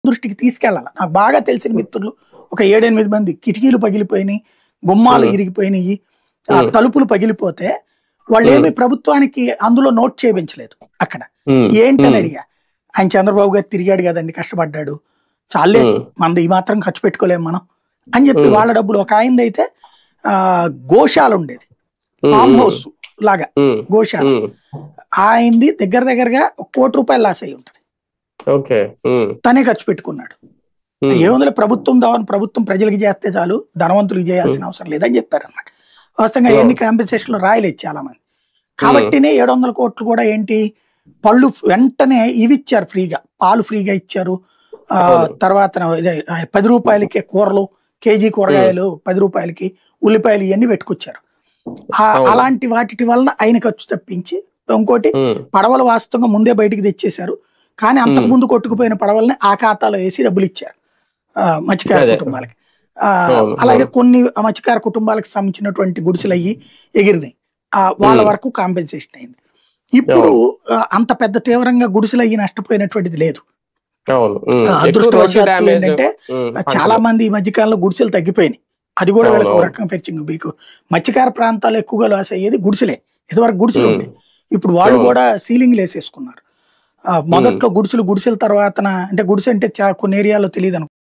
దృష్టికి తీసుకెళ్ళాలి. నాకు బాగా తెలిసిన మిత్రులు ఒక 7, 8 మంది కిటికీలు పగిలిపోయినాయి, గుమ్మాలు ఇరిగిపోయినాయి, తలుపులు పగిలిపోతే వాళ్ళేమి ప్రభుత్వానికి అందులో నోట్ చేయించలేదు. అక్కడ ఏంటని అడిగా, ఆయన చంద్రబాబు గారు తిరిగాడు కదండి, కష్టపడ్డాడు, చాలే మనది ఈ మాత్రం ఖర్చు పెట్టుకోలేము మనం అని చెప్పి వాళ్ళ డబ్బులు. ఒక ఆయనది అయితే గోశాల ఉండేది, ఫామ్ హౌస్ లాగా గోశాల, ఆయనది దగ్గర దగ్గరగా ₹1,00,00,000 లాస్ అయి ఉంటుంది. తనే ఖర్చు పెట్టుకున్నాడు. ఏముందో ప్రభుత్వం దావని ప్రభుత్వం ప్రజలకి చేస్తే చాలు, ధనవంతులకు చేయాల్సిన అవసరం లేదని చెప్పారు అన్నమాట. వాస్తవంగా ఎన్ని కాంపెన్సేషన్లు రాయలేదు చాలా మంది. కాబట్టినే 700 కోట్లు కూడా ఏంటి, పళ్ళు వెంటనే ఇవి ఇచ్చారు ఫ్రీగా, పాలు ఫ్రీగా ఇచ్చారు. తర్వాత ₹10 కూరలు, కేజీ కూరగాయలు ₹10, ఉల్లిపాయలు ఇవన్నీ పెట్టుకొచ్చారు. అలాంటి వాటి వలన ఆయన ఖర్చు తప్పించి, ఇంకోటి పడవలు వాస్తవంగా ముందే బయటికి తెచ్చేశారు, కానీ అంతకు ముందు కొట్టుకుపోయిన పడవల్ని ఆ ఖాతాలో వేసి డబ్బులు ఇచ్చారు మత్స్యకార కుటుంబాలకి. అలాగే కొన్ని మత్స్యకార కుటుంబాలకు సంబంధించినటువంటి గుడిసెలు అయ్యి ఎగిరినాయి, వాళ్ళ వరకు కాంపెన్సేషన్ అయింది. ఇప్పుడు అంత పెద్ద తీవ్రంగా గుడిసెలు అయ్యి నష్టపోయినటువంటిది లేదు. అదృష్టవశాత్తు ఏంటంటే చాలా మంది ఈ మధ్యకాలంలో గుడిసెలు తగ్గిపోయినాయి. అది కూడా వీళ్ళకి ఒక రకం ఫెర్చింగ్. మీకు మత్స్యకార ప్రాంతాలు ఎక్కువగా లాస్ అయ్యేది గుడిసెలే. ఇదివరకు గుడిసెలు ఉండే, ఇప్పుడు వాళ్ళు కూడా సీలింగ్లు వేసేసుకున్నారు. మొదట్లో గుడిసెల తర్వాత, అంటే గుడిసె అంటే కొన్ని ఏరియాలో తెలియదు అనుకో.